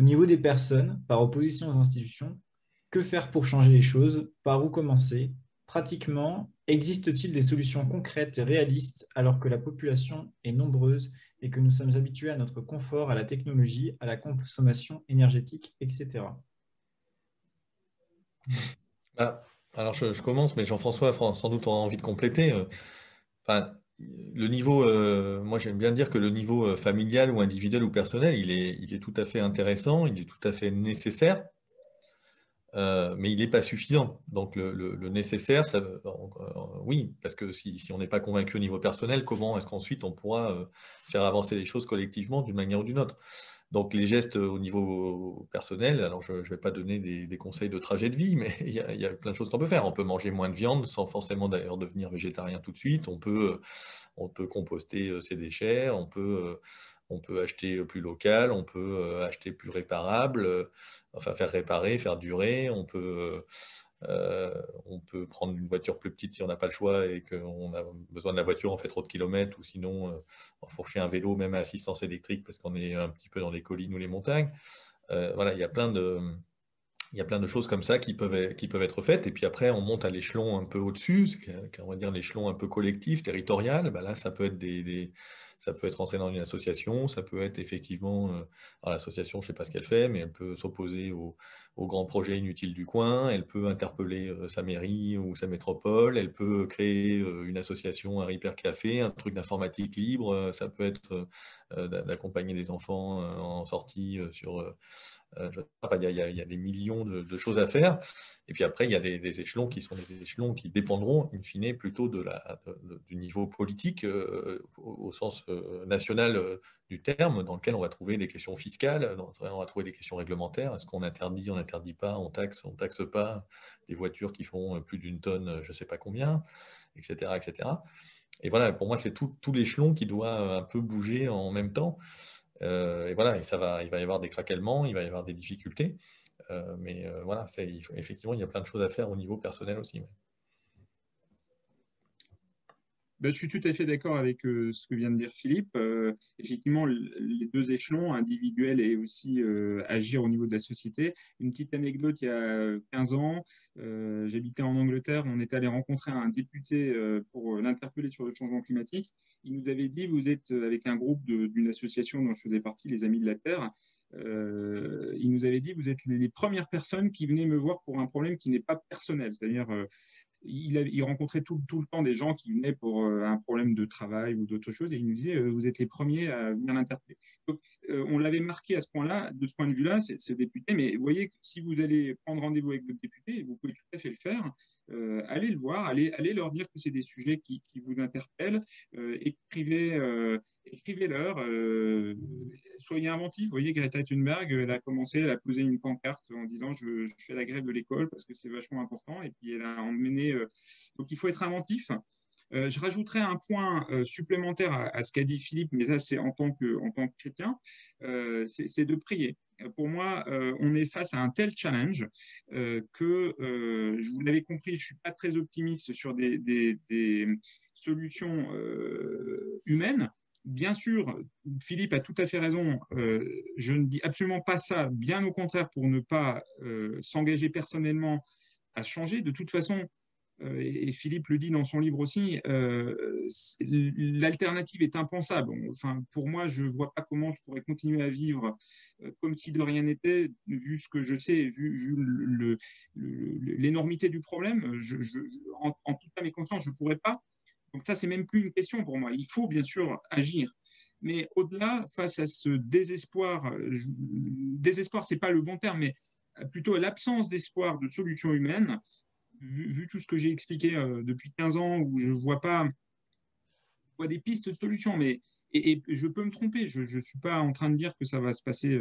niveau des personnes, par opposition aux institutions, que faire pour changer les choses? Par où commencer? Pratiquement, existe-t-il des solutions concrètes et réalistes alors que la population est nombreuse et que nous sommes habitués à notre confort, à la technologie, à la consommation énergétique, etc. Ah, alors, je commence, mais Jean-François sans doute aura envie de compléter. Enfin, le niveau, moi j'aime bien dire que le niveau familial ou individuel ou personnel, il est tout à fait intéressant, il est tout à fait nécessaire, mais il n'est pas suffisant. Donc le nécessaire, oui, parce que si on n'est pas convaincu au niveau personnel, comment est-ce qu'ensuite on pourra faire avancer les choses collectivement d'une manière ou d'une autre? Donc les gestes au niveau personnel, alors je ne vais pas donner des conseils de trajet de vie, mais il y a plein de choses qu'on peut faire. On peut manger moins de viande sans forcément d'ailleurs devenir végétarien tout de suite. On peut composter ses déchets, on peut acheter plus local, on peut acheter plus réparable, enfin faire réparer, faire durer. On peut prendre une voiture plus petite si on n'a pas le choix et qu'on a besoin de la voiture, on fait trop de kilomètres, ou sinon enfourcher un vélo même à assistance électrique parce qu'on est un petit peu dans les collines ou les montagnes. Voilà, il y a plein de choses comme ça qui peuvent être faites. Et puis après, on monte à l'échelon un peu au-dessus, on va dire l'échelon un peu collectif, territorial. Bah là, ça peut être ça peut être entrer dans une association, ça peut être effectivement, alors l'association, je ne sais pas ce qu'elle fait, mais elle peut s'opposer aux grands projets inutiles du coin, elle peut interpeller sa mairie ou sa métropole, elle peut créer une association, un Repair Café, un truc d'informatique libre, ça peut être d'accompagner des enfants en sortie enfin, il y a des millions de choses à faire. Et puis après, il y a des échelons qui sont des échelons qui dépendront, in fine, plutôt du niveau politique, au sens national du terme, dans lequel on va trouver des questions fiscales, on va trouver des questions réglementaires. Est-ce qu'on interdit, on n'interdit pas, on taxe pas des voitures qui font plus d'une tonne, je ne sais pas combien, etc., etc. Et voilà, pour moi, c'est tout l'échelon qui doit un peu bouger en même temps. Et voilà, il va y avoir des craquements, il va y avoir des difficultés, mais voilà, effectivement, il y a plein de choses à faire au niveau personnel aussi. Ouais. Ben, je suis tout à fait d'accord avec ce que vient de dire Philippe. Effectivement, les deux échelons, individuel et aussi agir au niveau de la société. Une petite anecdote, il y a 15 ans, j'habitais en Angleterre, on est allé rencontrer un député pour l'interpeller sur le changement climatique. Il nous avait dit, vous êtes avec un groupe d'une association dont je faisais partie, les Amis de la Terre. Il nous avait dit, vous êtes les premières personnes qui venaient me voir pour un problème qui n'est pas personnel, c'est-à-dire il rencontrait tout le temps des gens qui venaient pour un problème de travail ou d'autre chose, et il nous disait, vous êtes les premiers à venir l'interpeller. Donc, on l'avait marqué à ce point-là, de ce point de vue-là, ces députés, mais vous voyez que si vous allez prendre rendez-vous avec votre député, vous pouvez tout à fait le faire, allez le voir, allez leur dire que c'est des sujets qui vous interpellent, écrivez-leur, soyez inventifs. Vous voyez, Greta Thunberg, elle a posé une pancarte en disant je fais la grève de l'école parce que c'est vachement important, et puis elle a emmené. Donc il faut être inventif. Je rajouterai un point supplémentaire à ce qu'a dit Philippe, mais ça c'est en tant que chrétien, c'est de prier. Pour moi, on est face à un tel challenge que, je vous l'avez compris, je ne suis pas très optimiste sur des solutions humaines. Bien sûr, Philippe a tout à fait raison. Je ne dis absolument pas ça, bien au contraire, pour ne pas s'engager personnellement à changer. De toute façon, et Philippe le dit dans son livre aussi, l'alternative est impensable. Enfin, pour moi, je ne vois pas comment je pourrais continuer à vivre comme si de rien n'était, vu ce que je sais, vu l'énormité du problème. En toute âme et conscience, je ne pourrais pas. Donc ça, c'est même plus une question pour moi. Il faut bien sûr agir. Mais au-delà, face à ce désespoir, désespoir, c'est pas le bon terme, mais plutôt l'absence d'espoir de solution humaine, vu tout ce que j'ai expliqué depuis 15 ans, où je vois pas vois des pistes de solutions, mais et je peux me tromper, je ne suis pas en train de dire que ça va se passer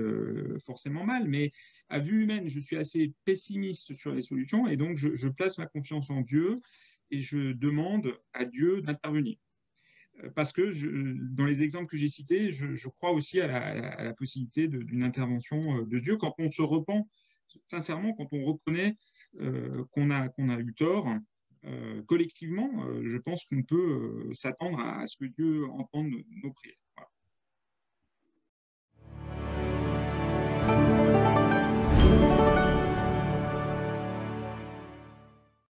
forcément mal, mais à vue humaine, je suis assez pessimiste sur les solutions, et donc je place ma confiance en Dieu et je demande à Dieu d'intervenir. Parce que dans les exemples que j'ai cités, je crois aussi à la possibilité d'une intervention de Dieu quand on se repent, sincèrement, quand on reconnaît qu'on a eu tort. Collectivement, je pense qu'on peut s'attendre à ce que Dieu entende nos prières. Voilà.